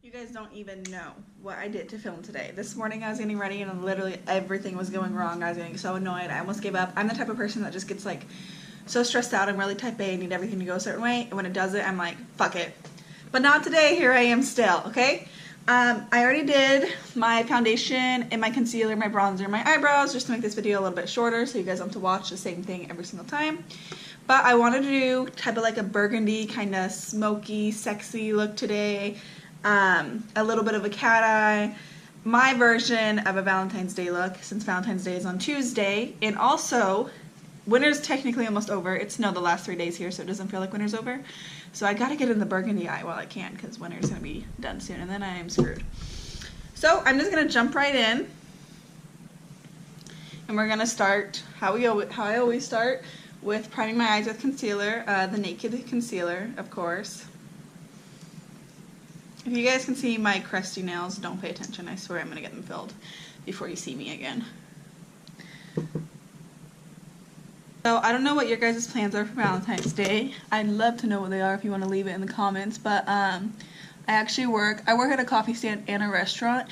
You guys don't even know what I did to film today. This morning I was getting ready and literally everything was going wrong. I was getting so annoyed. I almost gave up. I'm the type of person that just gets like so stressed out. I'm really type A. I need everything to go a certain way. And when it doesn't, I'm like, fuck it. But not today. Here I am still, okay? I already did my foundation and my concealer, my bronzer, my eyebrows, just to make this video a little bit shorter so you guys don't have to watch the same thing every single time. But I wanted to do type of like a burgundy, kind of smoky, sexy look today. A little bit of a cat eye, my version of a Valentine's Day look, since Valentine's Day is on Tuesday, and also winter's technically almost over. It's snow the last 3 days here, so it doesn't feel like winter's over. So I gotta get in the burgundy eye while I can, because winter's gonna be done soon, and then I am screwed. So I'm just gonna jump right in, and we're gonna start how I always start, with priming my eyes with concealer, the Naked concealer, of course. If you guys can see my crusty nails, don't pay attention. I swear I'm going to get them filled before you see me again. So I don't know what your guys' plans are for Valentine's Day. I'd love to know what they are if you want to leave it in the comments. But I work at a coffee stand and a restaurant.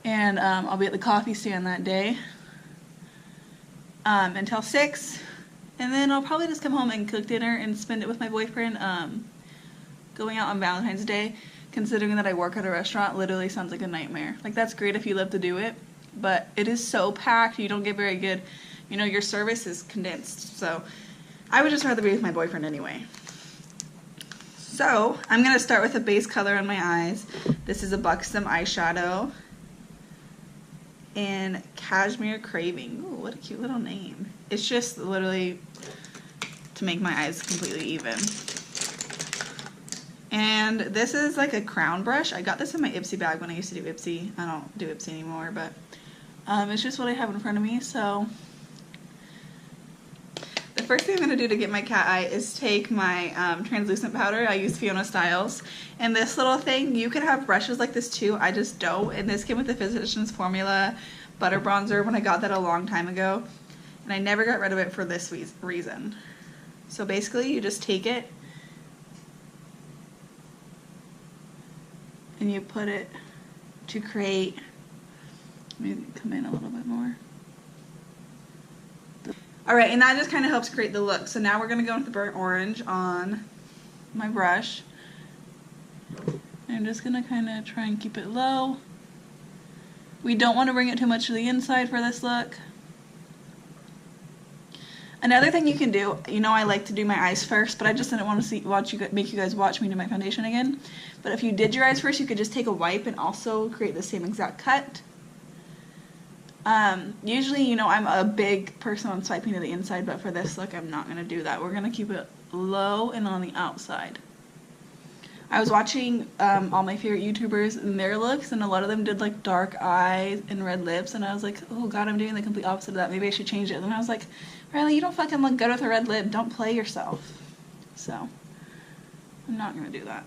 And I'll be at the coffee stand that day until 6. And then I'll probably just come home and cook dinner and spend it with my boyfriend going out on Valentine's Day. Considering that I work at a restaurant, literally sounds like a nightmare. Like, that's great if you love to do it, but it is so packed, you don't get very good, you know, your service is condensed. So I would just rather be with my boyfriend anyway. So I'm going to start with a base color on my eyes. This is a Buxom eyeshadow in Cashmere Craving. Ooh, what a cute little name. It's just literally to make my eyes completely even. And this is like a crown brush. I got this in my Ipsy bag when I used to do Ipsy. I don't do Ipsy anymore, but it's just what I have in front of me. So the first thing I'm going to do to get my cat eye is take my translucent powder. I use Fiona Styles. And this little thing, you could have brushes like this too. I just don't. And this came with the Physicians Formula Butter Bronzer when I got that a long time ago. And I never got rid of it for this reason. So basically you just take it and you put it to create, maybe come in a little bit more. Alright, and that just kind of helps create the look. So now we're going to go with the burnt orange on my brush. I'm just going to kind of try and keep it low. We don't want to bring it too much to the inside for this look. Another thing you can do, you know I like to do my eyes first, but I just didn't want to make you guys watch me do my foundation again. But if you did your eyes first, you could just take a wipe and also create the same exact cut. Usually, you know, I'm a big person on swiping to the inside, but for this look, I'm not going to do that. We're going to keep it low and on the outside. I was watching all my favorite YouTubers and their looks, and a lot of them did like dark eyes and red lips, and I was like, oh god, I'm doing the complete opposite of that. Maybe I should change it. And then I was like, Riley, you don't fucking look good with a red lip. Don't play yourself. So, I'm not going to do that.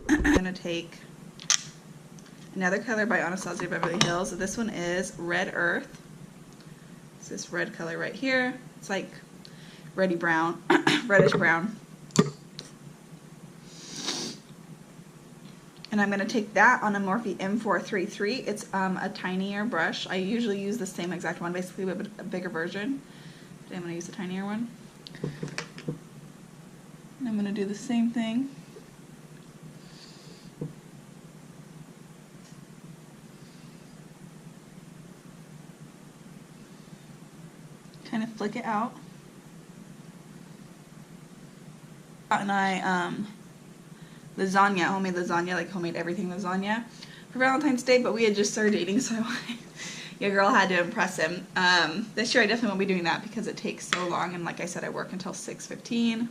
I'm going to take another color by Anastasia Beverly Hills. This one is Red Earth. It's this red color right here. It's like reddy brown, reddish brown. And I'm going to take that on a Morphe M433. It's a tinier brush. I usually use the same exact one, basically, but a bigger version. Today I'm going to use a tinier one. And I'm going to do the same thing. Kind of flick it out. And I lasagna, homemade lasagna, like homemade everything lasagna for Valentine's Day, but we had just started dating, so your girl had to impress him. This year I definitely won't be doing that because it takes so long, and like I said, I work until 6:15.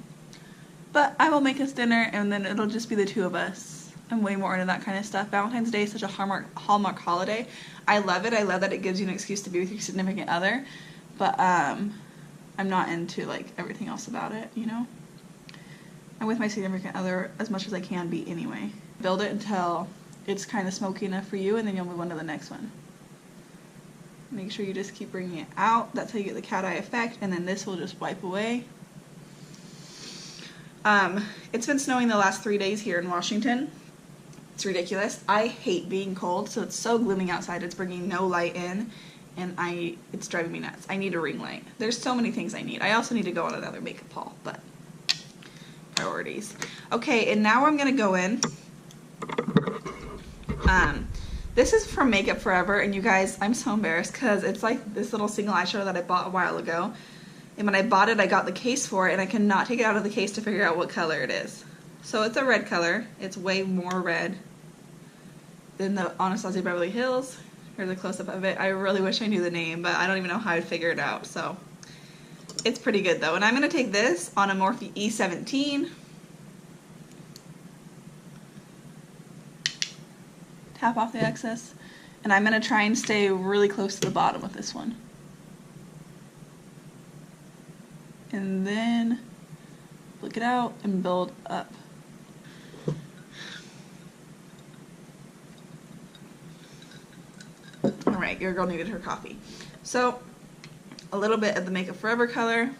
But I will make us dinner, and then it'll just be the two of us. I'm way more into that kind of stuff. Valentine's Day is such a Hallmark holiday. I love it. I love that it gives you an excuse to be with your significant other, but I'm not into like everything else about it, you know? I'm with my significant other as much as I can be anyway. Build it until it's kind of smoky enough for you, and then you'll move on to the next one. Make sure you just keep bringing it out. That's how you get the cat eye effect, and then this will just wipe away. It's been snowing the last 3 days here in Washington. It's ridiculous. I hate being cold, so it's so gloomy outside. It's bringing no light in, and it's driving me nuts. I need a ring light. There's so many things I need. I also need to go on another makeup haul, but priorities. Okay, and now I'm gonna go in. This is from Makeup Forever, and you guys, I'm so embarrassed because it's like this little single eyeshadow that I bought a while ago. And when I bought it, I got the case for it, and I cannot take it out of the case to figure out what color it is. So it's a red color. It's way more red than the Anastasia Beverly Hills. Here's a close-up of it. I really wish I knew the name, but I don't even know how I'd figure it out. So it's pretty good, though. And I'm going to take this on a Morphe E17. Tap off the excess. And I'm going to try and stay really close to the bottom with this one. And then flick it out and build up. Alright, your girl needed her coffee. So, a little bit of the Makeup Forever color.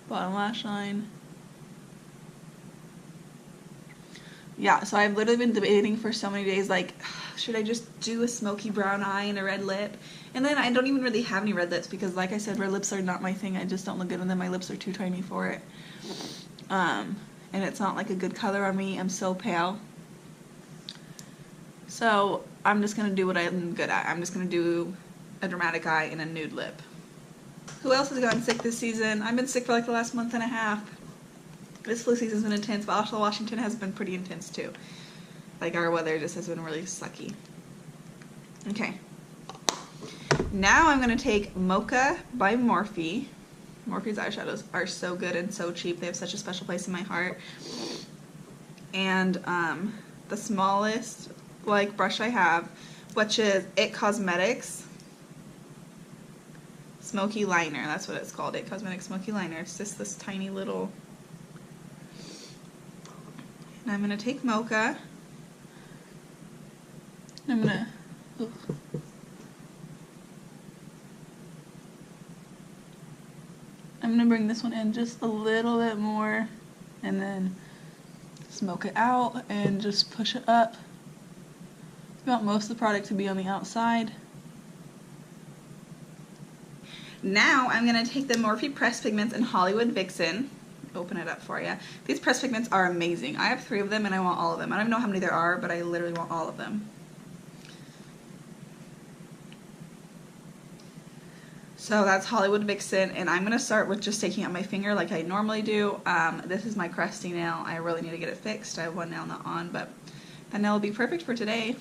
Bottom lash line. Yeah, so I've literally been debating for so many days, like, should I just do a smoky brown eye and a red lip? And then I don't even really have any red lips because, like I said, red lips are not my thing. I just don't look good with them. My lips are too tiny for it. And it's not like a good color on me. I'm so pale. So I'm just going to do what I'm good at. I'm just going to do a dramatic eye and a nude lip. Who else has gotten sick this season? I've been sick for like the last month and a half. This flu season's been intense, but also Washington has been pretty intense too. Like our weather just has been really sucky. Okay. Now I'm going to take Mocha by Morphe. Morphe's eyeshadows are so good and so cheap. They have such a special place in my heart. And the smallest like brush I have, which is It Cosmetics Smoky Liner. That's what it's called, It Cosmetics Smoky Liner. It's just this tiny little... And I'm going to take Mocha. I'm going to... I'm going to bring this one in just a little bit more and then smoke it out and just push it up. I want most of the product to be on the outside. Now I'm going to take the Morphe Pressed Pigments in Hollywood Vixen. Open it up for you. These pressed pigments are amazing. I have 3 of them and I want all of them. I don't even know how many there are, but I literally want all of them. So that's Hollywood Vixen, and I'm going to start with just taking out my finger like I normally do. This is my crusty nail. I really need to get it fixed. I have one nail not on, but that nail will be perfect for today.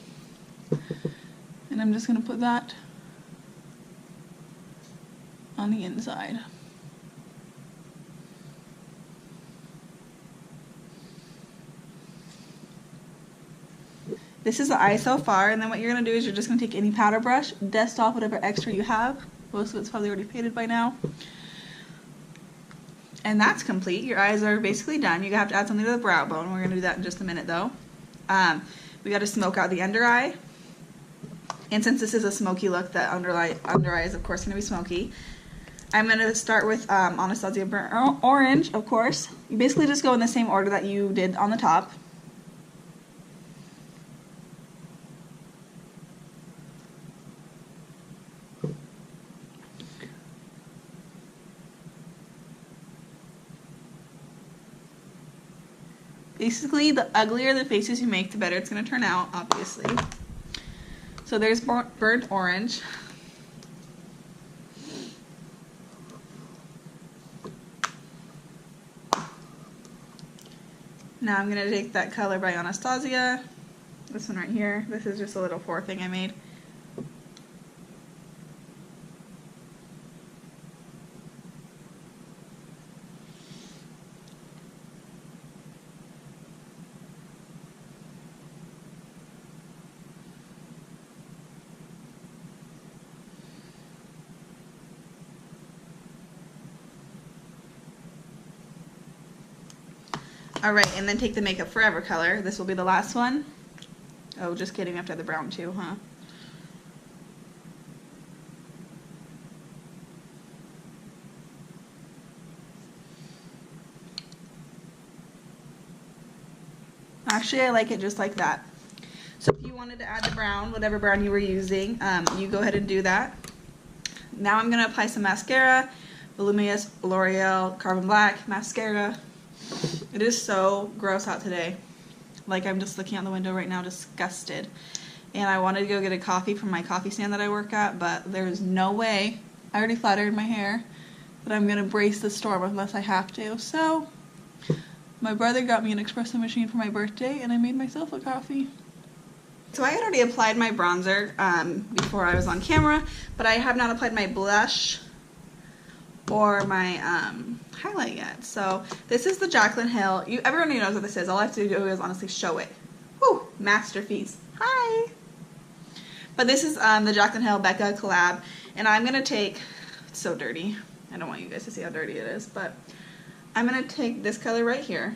And I'm just going to put that on the inside. This is the eye so far, and then what you're going to do is you're just going to take any powder brush, dust off whatever extra you have. Most of it's probably already faded by now. And that's complete. Your eyes are basically done. You have to add something to the brow bone. We're going to do that in just a minute though. We got to smoke out the under eye. And since this is a smoky look, the under eye is of course going to be smoky. I'm going to start with Anastasia Burnt Orange, of course. You basically just go in the same order that you did on the top. Basically, the uglier the faces you make, the better it's going to turn out, obviously. So there's Burnt Orange. Now I'm going to take that color by Anastasia. This one right here. This is just a little 4 thing I made. Alright, and then take the Makeup Forever color. This will be the last one. Oh, just kidding, we have to have the brown too, huh? Actually, I like it just like that. So if you wanted to add the brown, whatever brown you were using, you go ahead and do that. Now I'm going to apply some mascara. Voluminous Loreal Carbon Black Mascara. It is so gross out today. Like, I'm just looking out the window right now disgusted. And I wanted to go get a coffee from my coffee stand that I work at, but there's no way. I already flat ironed my hair. But I'm going to brace the storm unless I have to. So, my brother got me an espresso machine for my birthday, and I made myself a coffee. So I had already applied my bronzer before I was on camera, but I have not applied my blush or my highlight yet. So this is the Jaclyn Hill. Everyone who knows what this is. All I have to do is honestly show it. Whew, masterpiece. Hi. But this is the Jaclyn Hill Becca collab, and I'm gonna take. It's so dirty. I don't want you guys to see how dirty it is, but I'm gonna take this color right here.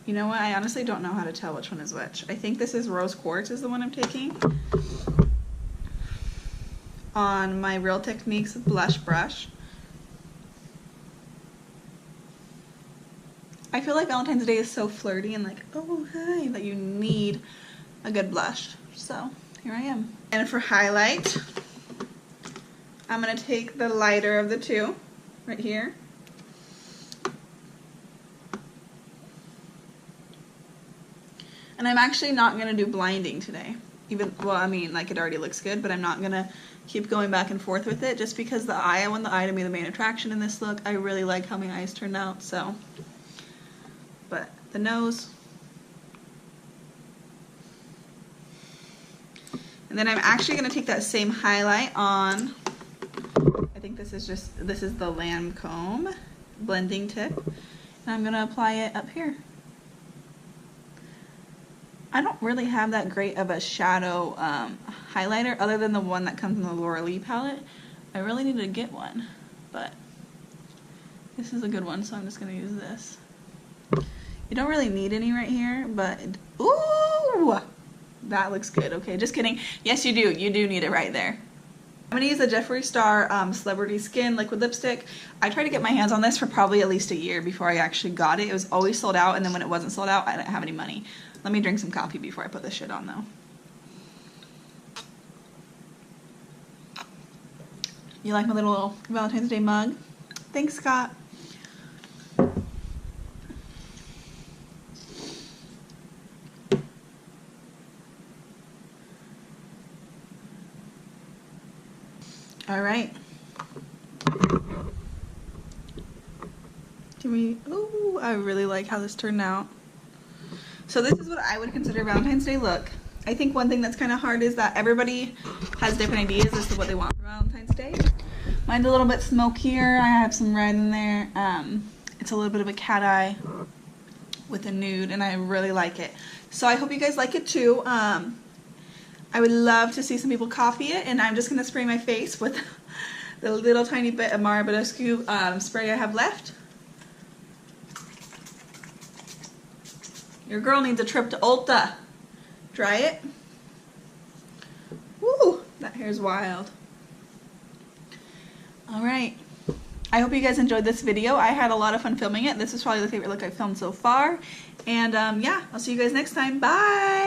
You know what? I honestly don't know how to tell which one is which. I think this is Rose Quartz is the one I'm taking on my Real Techniques blush brush. I feel like Valentine's Day is so flirty and like, oh hi, that you need a good blush. So here I am. And for highlight, I'm gonna take the lighter of the two right here. And I'm actually not gonna do blinding today. Well, I mean, like, it already looks good, but I'm not gonna keep going back and forth with it just because the eye, I want the eye to be the main attraction in this look. I really like how my eyes turned out, so. But the nose. And then I'm actually gonna take that same highlight on, I think this is the Lancome blending tip. And I'm gonna apply it up here. I don't really have that great of a shadow highlighter other than the one that comes in the Loreal palette. I really need to get one, but this is a good one, so I'm just going to use this. You don't really need any right here, but ooh, that looks good. Okay, just kidding. Yes, you do. You do need it right there. I'm going to use the Jeffree Star Celebrity Skin Liquid Lipstick. I tried to get my hands on this for probably at least a year before I actually got it. It was always sold out, and then when it wasn't sold out, I didn't have any money. Let me drink some coffee before I put this shit on, though. You like my little Valentine's Day mug? Thanks, Scott. All right. Ooh, I really like how this turned out. So this is what I would consider a Valentine's Day look. I think one thing that's kind of hard is that everybody has different ideas as to what they want for Valentine's Day. Mine's a little bit smokier. I have some red in there. It's a little bit of a cat eye with a nude, and I really like it. So I hope you guys like it too. I would love to see some people copy it, and I'm just going to spray my face with the little tiny bit of Badescu spray I have left. Your girl needs a trip to Ulta. Try it. Woo, that hair's wild. Alright. I hope you guys enjoyed this video. I had a lot of fun filming it. This is probably the favorite look I've filmed so far. And yeah, I'll see you guys next time. Bye!